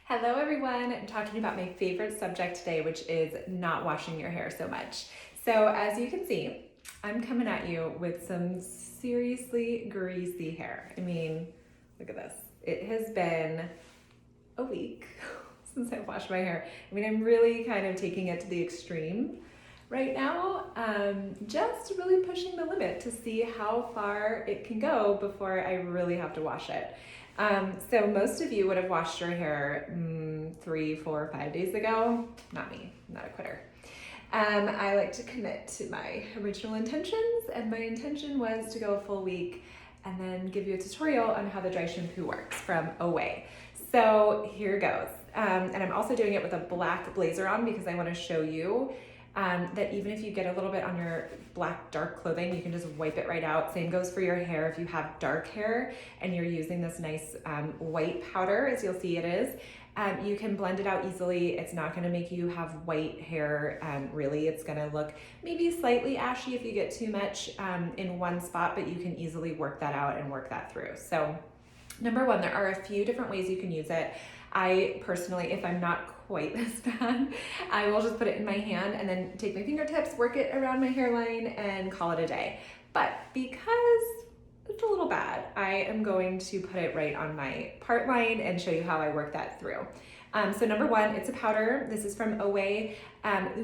Hello everyone, I'm talking about my favorite subject today, which is not washing your hair so much. So as you can see, I'm coming at you with some seriously greasy hair. I mean, look at this. It has been a week since I washed my hair. I mean, I'm really kind of taking it to the extreme right now, just really pushing the limit to see how far it can go before I really have to wash it. So most of you would have washed your hair 3, 4, 5 days ago. Not me, I'm not a quitter. I like to commit to my original intentions, and my intention was to go a full week and then give you a tutorial on how the dry shampoo works from OWay. So here goes. And I'm also doing it with a black blazer on because I want to show you that even if you get a little bit on your black dark clothing, you can just wipe it right out. Same goes for your hair. If you have dark hair and you're using this nice white powder, as you'll see it is, you can blend it out easily. It's not gonna make you have white hair, really. It's gonna look maybe slightly ashy if you get too much in one spot, but you can easily work that out and work that through. So number one, there are a few different ways you can use it. I personally, if I'm not quite this bad, I will just put it in my hand and then take my fingertips, work it around my hairline and call it a day. But because it's a little bad, I am going to put it right on my part line and show you how I work that through. So number one, it's a powder. This is from OWay.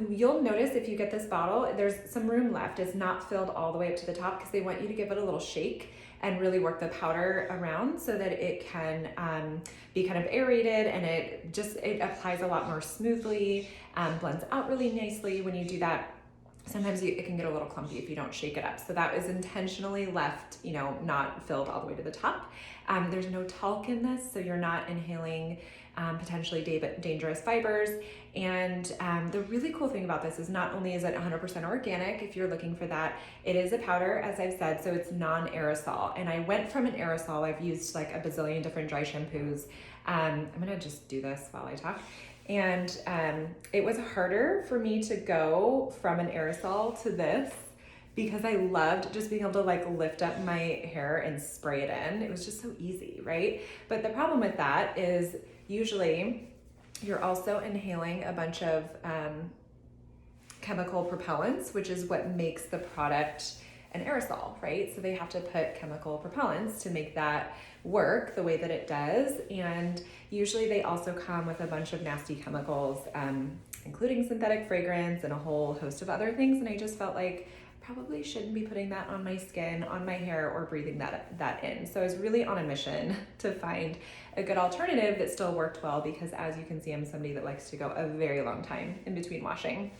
You'll notice if you get this bottle, there's some room left. It's not filled all the way up to the top because they want you to give it a little shake and really work the powder around so that it can be kind of aerated, and it applies a lot more smoothly, blends out really nicely when you do that. Sometimes it can get a little clumpy if you don't shake it up. So that is intentionally left, not filled all the way to the top. There's no talc in this, so you're not inhaling potentially dangerous fibers. And the really cool thing about this is not only is it 100% organic, if you're looking for that, it is a powder, as I've said, so it's non-aerosol. And I went from an aerosol, I've used like a bazillion different dry shampoos. I'm gonna just do this while I talk. And it was harder for me to go from an aerosol to this because I loved just being able to like lift up my hair and spray it in. It was just so easy, right? But the problem with that is usually you're also inhaling a bunch of chemical propellants, which is what makes the product an aerosol, right? So they have to put chemical propellants to make that work the way that it does. And usually they also come with a bunch of nasty chemicals, including synthetic fragrance and a whole host of other things. And I just felt like I probably shouldn't be putting that on my skin, on my hair, or breathing that in. So I was really on a mission to find a good alternative that still worked well, because as you can see, I'm somebody that likes to go a very long time in between washing.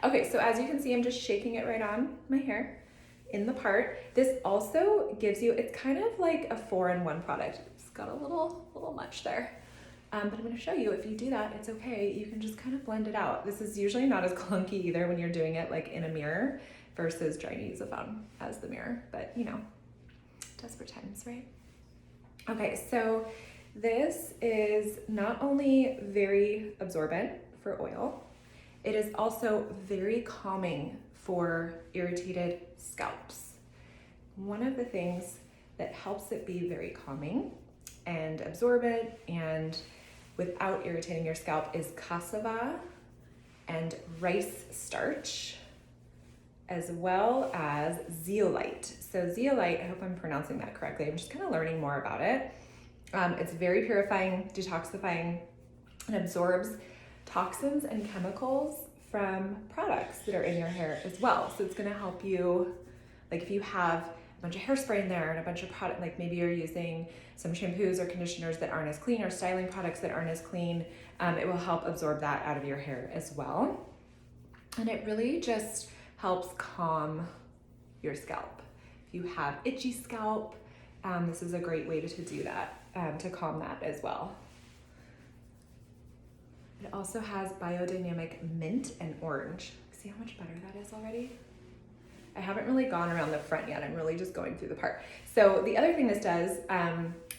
Okay, so as you can see, I'm just shaking it right on my hair in the part. This also gives you, it's kind of like a 4-in-1 product. It's got a little much there. But I'm gonna show you, if you do that, it's okay. You can just kind of blend it out. This is usually not as clunky either when you're doing it like in a mirror versus trying to use a phone as the mirror, but desperate times, right? Okay, so this is not only very absorbent for oil, it is also very calming for irritated scalps. One of the things that helps it be very calming and absorbent and without irritating your scalp is cassava and rice starch, as well as zeolite. So zeolite, I hope I'm pronouncing that correctly. I'm just kind of learning more about it. It's very purifying, detoxifying, and absorbs toxins and chemicals from products that are in your hair as well. So it's gonna help you, like if you have a bunch of hairspray in there and a bunch of product, like maybe you're using some shampoos or conditioners that aren't as clean, or styling products that aren't as clean, it will help absorb that out of your hair as well. And it really just helps calm your scalp. If you have itchy scalp, this is a great way to do that, to calm that as well. It also has biodynamic mint and orange. See how much better that is already? I haven't really gone around the front yet. I'm really just going through the part. So the other thing this does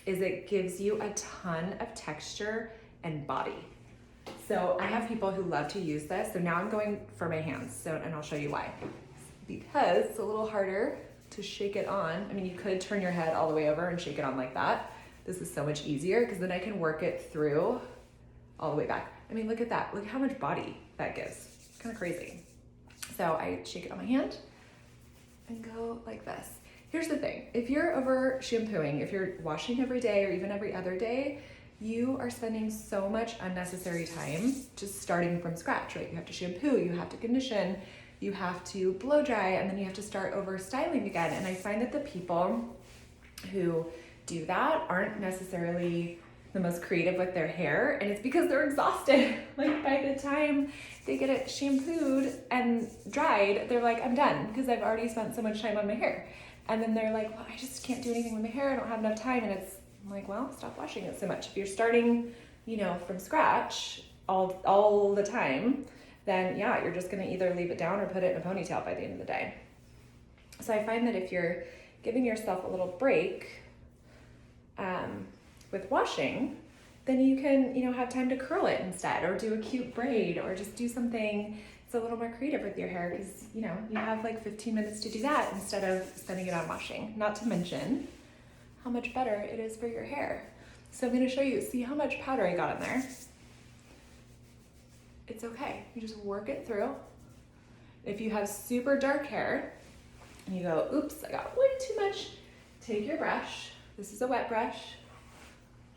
is it gives you a ton of texture and body. So I have people who love to use this. So now I'm going for my hands, and I'll show you why. Because it's a little harder to shake it on. I mean, you could turn your head all the way over and shake it on like that, this is so much easier because then I can work it through all the way back. I mean, look at that. Look how much body that gives. It's kind of crazy. So I shake it on my hand and go like this. Here's the thing. If you're over shampooing, if you're washing every day or even every other day, you are spending so much unnecessary time just starting from scratch, right? You have to shampoo, you have to condition, you have to blow dry, and then you have to start over styling again. And I find that the people who do that aren't necessarily the most creative with their hair, and it's because they're exhausted. Like by the time they get it shampooed and dried, they're like, I'm done because I've already spent so much time on my hair. And then they're like, well, I just can't do anything with my hair. I don't have enough time. And I'm like, well, stop washing it so much. If you're starting, you know, from scratch all the time, then yeah, you're just gonna either leave it down or put it in a ponytail by the end of the day. So I find that if you're giving yourself a little break with washing, then you can, you know, have time to curl it instead, or do a cute braid, or just do something that's a little more creative with your hair, because, you know, you have like 15 minutes to do that instead of spending it on washing. Not to mention how much better it is for your hair. So I'm gonna show you, see how much powder I got in there. It's okay, you just work it through. If you have super dark hair and you go, oops, I got way too much, take your brush, this is a wet brush,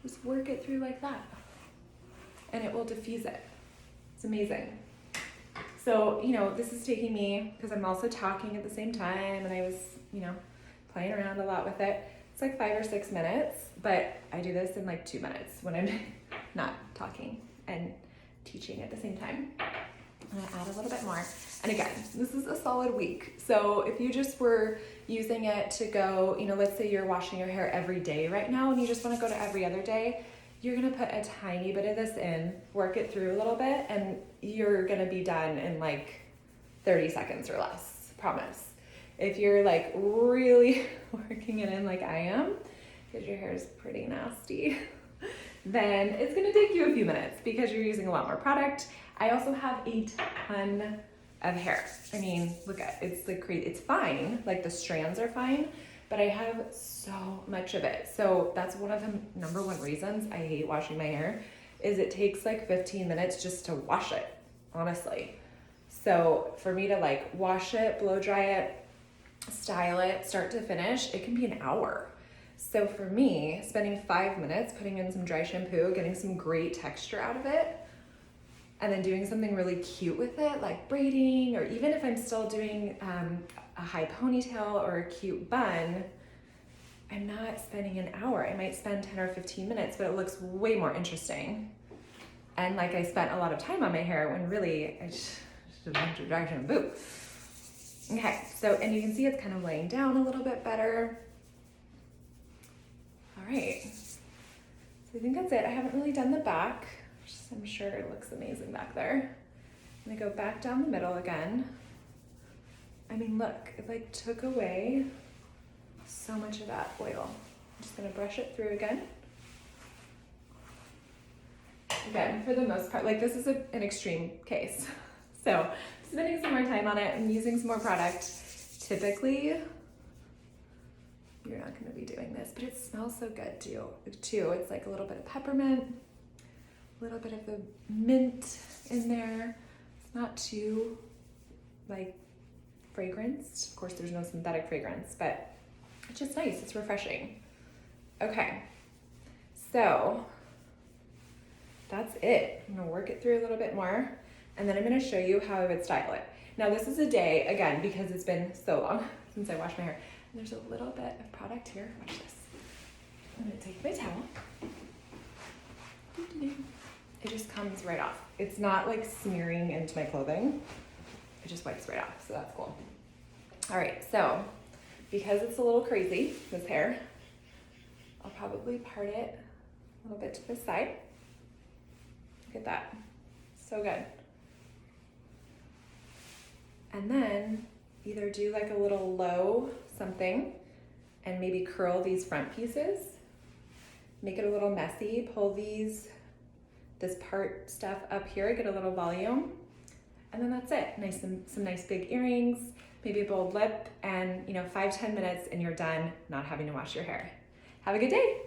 just work it through like that, and it will diffuse it. It's amazing. So, you know, this is taking me, because I'm also talking at the same time, and I was, you know, playing around a lot with it. It's like 5 or 6 minutes, but I do this in like 2 minutes when I'm not talking and teaching at the same time. I'm gonna add a little bit more. And again, this is a solid week. So if you just were using it to go, you know, let's say you're washing your hair every day right now and you just wanna go to every other day, you're gonna put a tiny bit of this in, work it through a little bit, and you're gonna be done in like 30 seconds or less, promise. If you're like really working it in like I am, because your hair is pretty nasty, then it's gonna take you a few minutes because you're using a lot more product. I also have a ton of hair. I mean, look at it. It's like crazy. It's fine, like the strands are fine, but I have so much of it. So that's one of the number one reasons I hate washing my hair, is it takes like 15 minutes just to wash it, honestly. So for me to like wash it, blow dry it, style it, start to finish, it can be an hour. So for me, spending 5 minutes putting in some dry shampoo, getting some great texture out of it, and then doing something really cute with it, like braiding, or even if I'm still doing a high ponytail or a cute bun, I'm not spending an hour. I might spend 10 or 15 minutes, but it looks way more interesting. And like I spent a lot of time on my hair when really I just a bunch of dry shampoo. Okay, so, and you can see it's kind of laying down a little bit better. All right, so I think that's it. I haven't really done the back. I'm sure it looks amazing back there. I'm gonna go back down the middle again. I mean, look, it like took away so much of that oil. I'm just gonna brush it through again. Again, for the most part, like this is an extreme case. So spending some more time on it and using some more product. Typically, you're not gonna be doing this, but it smells so good too. It's like a little bit of peppermint, a little bit of the mint in there. It's not too like fragranced. Of course, there's no synthetic fragrance, but it's just nice. It's refreshing. Okay, so that's it. I'm gonna work it through a little bit more, and then I'm gonna show you how I would style it. Now this is a day, again, because it's been so long since I washed my hair. And there's a little bit of product here. Watch this. I'm gonna take my towel. It just comes right off. It's not like smearing into my clothing. It just wipes right off, so that's cool. All right, so because it's a little crazy, this hair, I'll probably part it a little bit to the side. Look at that, so good. And then either do like a little low something and maybe curl these front pieces, make it a little messy, pull this part stuff up here, get a little volume, and then that's it. Some nice big earrings, maybe a bold lip, and 5-10 minutes and you're done not having to wash your hair. Have a good day.